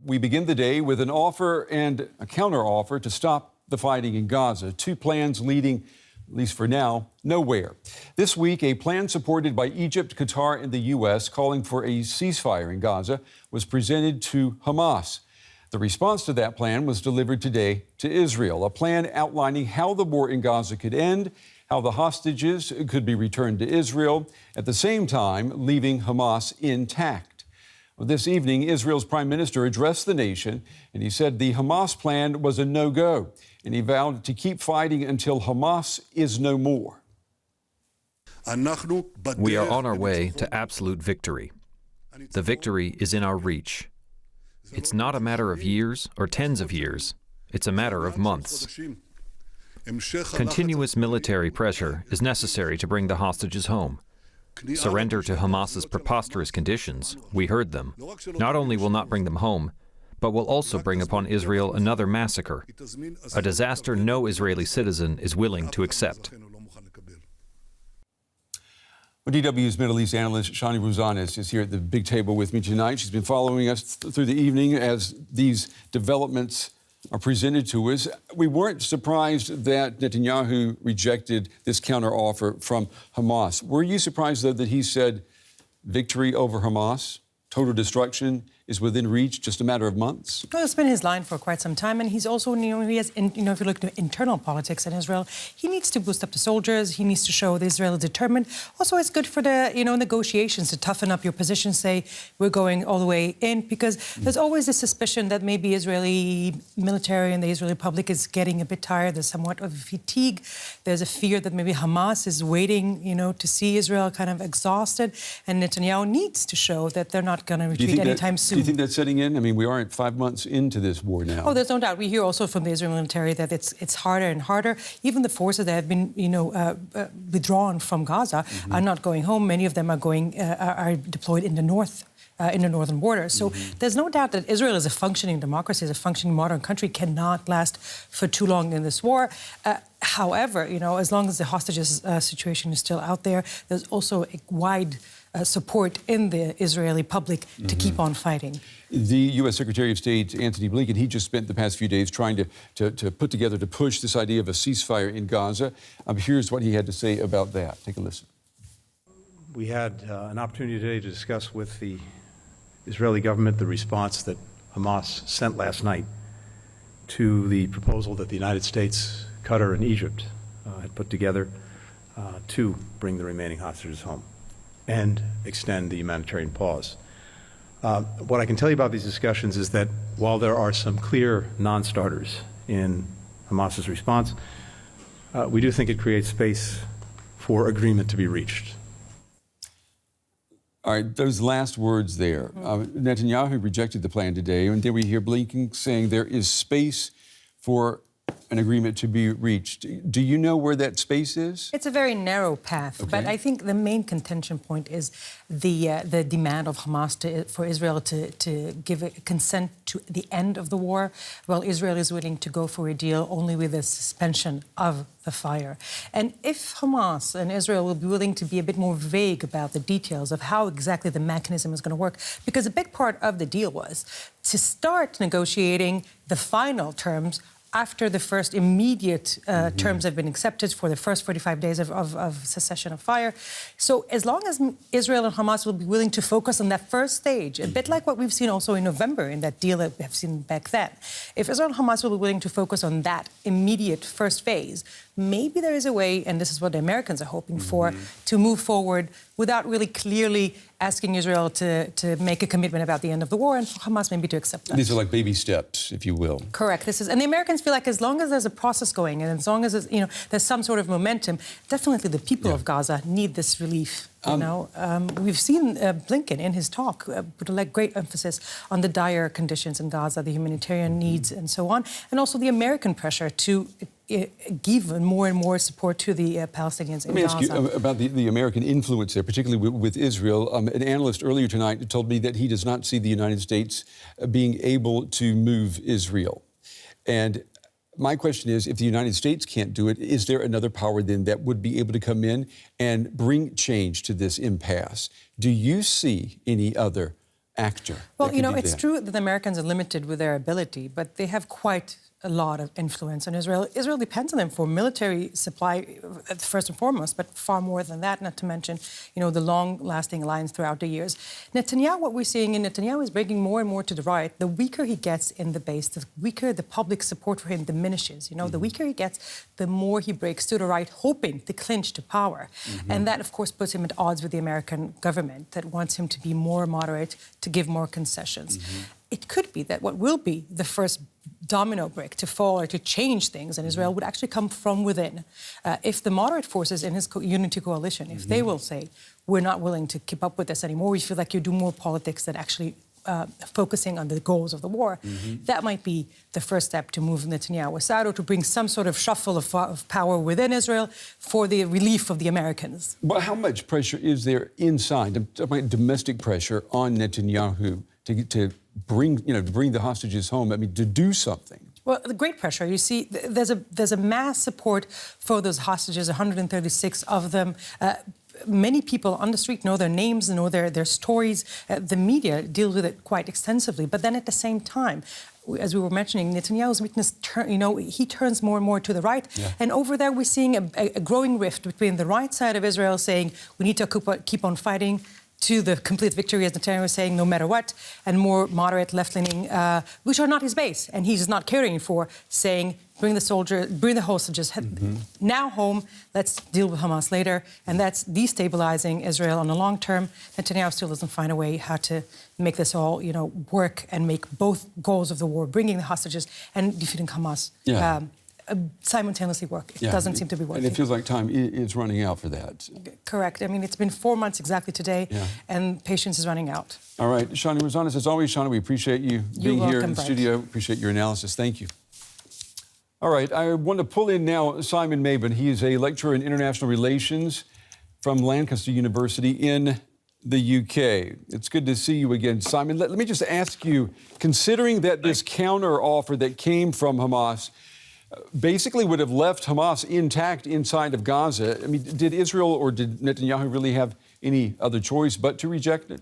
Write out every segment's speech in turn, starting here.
We begin the day with an offer and a counteroffer to stop the fighting in Gaza. Two plans leading, at least for now, nowhere. This week, a plan supported by Egypt, Qatar, and the U.S. calling for a ceasefire in Gaza was presented to Hamas. The response to that plan was delivered today to Israel, a plan outlining how the war in Gaza could end, how the hostages could be returned to Israel, at the same time leaving Hamas intact. Well, this evening, Israel's Prime Minister addressed the nation, and he said the Hamas plan was a no-go, and he vowed to keep fighting until Hamas is no more. We are on our way to absolute victory. The victory is in our reach. It's not a matter of years or tens of years. It's a matter of months. Continuous military pressure is necessary to bring the hostages home. Surrender to Hamas's preposterous conditions, we heard them, not only will not bring them home, but will also bring upon Israel another massacre, a disaster no Israeli citizen is willing to accept. DW's Middle East analyst Shani Rozanes is here at the big table with me tonight. She's been following us through the evening as these developments are presented to us. We weren't surprised that Netanyahu rejected this counteroffer from Hamas. Were you surprised, though, that he said victory over Hamas, total destruction, is within reach, just a matter of months? Well, it's been his line for quite some time, and he's also, if you look at internal politics in Israel, he needs to boost up the soldiers. He needs to show that Israel is determined. Also, it's good for the, negotiations to toughen up your position, say we're going all the way in, because there's always this suspicion that maybe Israeli military and the Israeli public is getting a bit tired. There's somewhat of fatigue. There's a fear that maybe Hamas is waiting, to see Israel kind of exhausted, and Netanyahu needs to show that they're not going to retreat anytime soon. Do you think that's setting in? I mean, we are 5 months into this war now. Oh, there's no doubt. We hear also from the Israeli military that it's harder and harder. Even the forces that have been, withdrawn from Gaza are not going home. Many of them are deployed in the north. In the northern border. So there's no doubt that Israel is a functioning democracy, is a functioning modern country, cannot last for too long in this war. However, as long as the hostages situation is still out there, there's also a wide support in the Israeli public to keep on fighting. The U.S. Secretary of State, Antony Blinken, he just spent the past few days trying to put together, to push this idea of a ceasefire in Gaza. Here's what he had to say about that. Take a listen. We had an opportunity today to discuss with the Israeli government the response that Hamas sent last night to the proposal that the United States, Qatar, and Egypt had put together to bring the remaining hostages home and extend the humanitarian pause. What I can tell you about these discussions is that while there are some clear non-starters in Hamas's response, we do think it creates space for agreement to be reached. All right, those last words there. Netanyahu rejected the plan today, and then we hear Blinken saying there is space for an agreement to be reached. Do you know where that space is? It's a very narrow path, but I think the main contention point is the demand of Hamas for Israel to give a consent to the end of the war, while Israel is willing to go for a deal only with a suspension of the fire. And if Hamas and Israel will be willing to be a bit more vague about the details of how exactly the mechanism is going to work, because a big part of the deal was to start negotiating the final terms after the first immediate terms have been accepted for the first 45 days of cessation of fire. So as long as Israel and Hamas will be willing to focus on that first stage, a bit like what we've seen also in November in that deal that we have seen back then, if Israel and Hamas will be willing to focus on that immediate first phase, maybe there is a way, and this is what the Americans are hoping for, to move forward without really clearly asking Israel to make a commitment about the end of the war, and for Hamas maybe to accept that. These are like baby steps, if you will. Correct. And the Americans feel like as long as there's a process going and as long as there's some sort of momentum, definitely the people of Gaza need this relief. We've seen Blinken in his talk put a great emphasis on the dire conditions in Gaza, the humanitarian needs and so on, and also the American pressure to give more and more support to the Palestinians in Gaza. Let me ask you about the American influence there, particularly with Israel. An analyst earlier tonight told me that he does not see the United States being able to move Israel. And my question is, if the United States can't do it, is there another power then that would be able to come in and bring change to this impasse? Do you see any other actor. Well, you know, it's true that the Americans are limited with their ability, but they have quite a lot of influence on Israel. Israel depends on them for military supply, first and foremost, but far more than that, not to mention, you know, the long-lasting alliance throughout the years. Netanyahu, what we're seeing in Netanyahu is breaking more and more to the right. The weaker he gets in the base, the weaker the public support for him diminishes. You know, the weaker he gets, the more he breaks to the right, hoping to clinch to power. And that, of course, puts him at odds with the American government that wants him to be more moderate, to give more concessions. It could be that what will be the first domino brick to fall or to change things in Israel would actually come from within. If the moderate forces in his unity coalition, if they will say, we're not willing to keep up with this anymore, we feel like you do more politics than actually focusing on the goals of the war, that might be the first step to move Netanyahu aside or to bring some sort of shuffle of power within Israel for the relief of the Americans. But how much pressure is there inside, domestic pressure on Netanyahu to bring the hostages home? I mean, to do something. Well, the great pressure. You see, there's a mass support for those hostages, 136 of them. Many people on the street know their names, know their stories. The media deal with it quite extensively. But then at the same time, as we were mentioning, Netanyahu's weakness, he turns more and more to the right. And over there, we're seeing a growing rift between the right side of Israel saying we need to keep on fighting, to the complete victory, as Netanyahu was saying, no matter what, and more moderate left-leaning, which are not his base, and he's not caring for, saying, bring the hostages now home, let's deal with Hamas later, and that's destabilizing Israel on the long term. Netanyahu still doesn't find a way how to make this all, work and make both goals of the war, bringing the hostages and defeating Hamas, simultaneously work. It doesn't seem to be working. And it feels like time is running out for that. Correct. I mean, it's been 4 months exactly today, and patience is running out. All right. Shani Rozanes, as always, Shani, we appreciate you being here in the studio. Appreciate your analysis. Thank you. All right. I want to pull in now Simon Mabon. He is a lecturer in international relations from Lancaster University in the UK. It's good to see you again, Simon. Let me just ask you, considering that this counter offer that came from Hamas basically would have left Hamas intact inside of Gaza. I mean, did Israel or did Netanyahu really have any other choice but to reject it?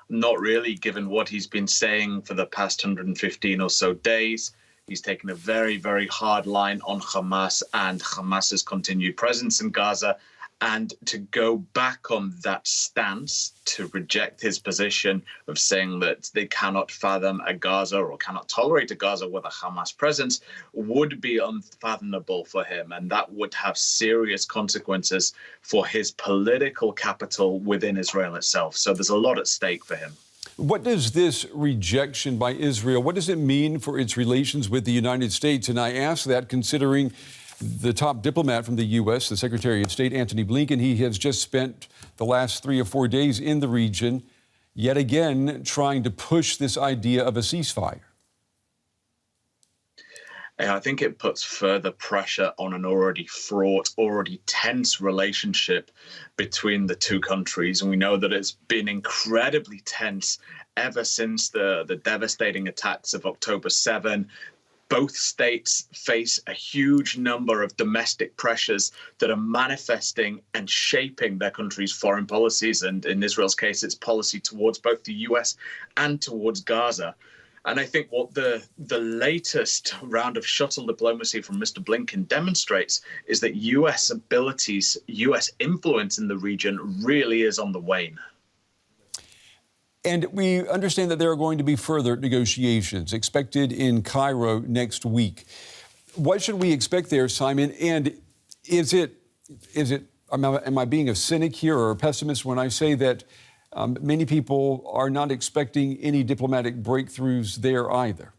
Not really, given what he's been saying for the past 115 or so days. He's taken a very, very hard line on Hamas and Hamas's continued presence in Gaza. And to go back on that stance, to reject his position of saying that they cannot fathom a Gaza or cannot tolerate a Gaza with a Hamas presence would be unfathomable for him. And that would have serious consequences for his political capital within Israel itself. So there's a lot at stake for him. What does this rejection by Israel, what does it mean for its relations with the United States? And I ask that considering the top diplomat from the U.S., the Secretary of State, Antony Blinken, he has just spent the last 3 or 4 days in the region, yet again trying to push this idea of a ceasefire. I think it puts further pressure on an already fraught, already tense relationship between the two countries. And we know that it's been incredibly tense ever since the devastating attacks of October 7. Both states face a huge number of domestic pressures that are manifesting and shaping their country's foreign policies. And in Israel's case, its policy towards both the US and towards Gaza. And I think what the latest round of shuttle diplomacy from Mr. Blinken demonstrates is that US abilities, US influence in the region really is on the wane. And we understand that there are going to be further negotiations expected in Cairo next week. What should we expect there, Simon? And am I being a cynic here or a pessimist when I say that many people are not expecting any diplomatic breakthroughs there either?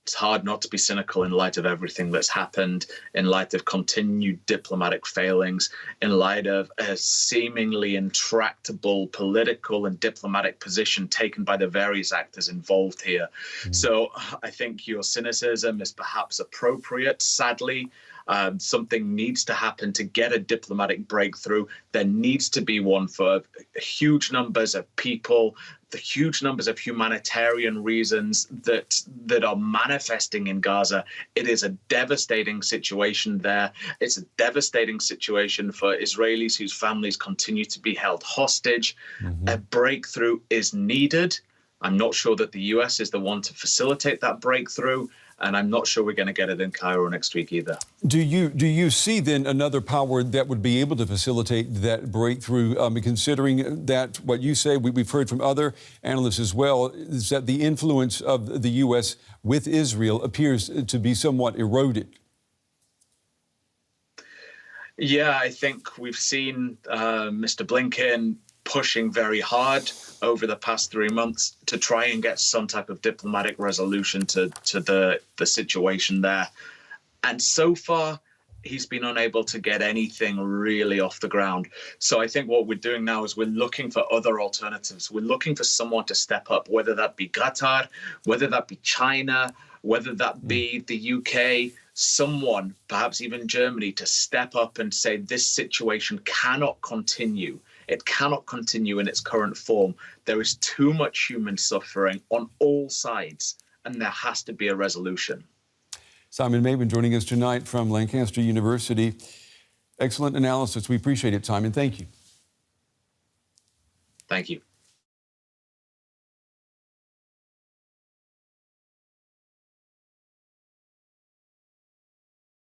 It's hard not to be cynical in light of everything that's happened, in light of continued diplomatic failings, in light of a seemingly intractable political and diplomatic position taken by the various actors involved here. So I think your cynicism is perhaps appropriate. Sadly, Something needs to happen to get a diplomatic breakthrough. There needs to be one for huge numbers of people, the huge numbers of humanitarian reasons that are manifesting in Gaza. It is a devastating situation there. It's a devastating situation for Israelis whose families continue to be held hostage. A breakthrough is needed. I'm not sure that the US is the one to facilitate that breakthrough, and I'm not sure we're going to get it in Cairo next week either. Do you see then another power that would be able to facilitate that breakthrough, considering that what you say, we've heard from other analysts as well, is that the influence of the U.S. with Israel appears to be somewhat eroded? Yeah, I think we've seen Mr. Blinken pushing very hard over the past 3 months to try and get some type of diplomatic resolution to the situation there. And so far, he's been unable to get anything really off the ground. So I think what we're doing now is we're looking for other alternatives. We're looking for someone to step up, whether that be Qatar, whether that be China, whether that be the UK, someone, perhaps even Germany, to step up and say this situation cannot continue. It cannot continue in its current form. There is too much human suffering on all sides, and there has to be a resolution. Simon Mabon joining us tonight from Lancaster University. Excellent analysis. We appreciate it, Simon. Thank you. Thank you.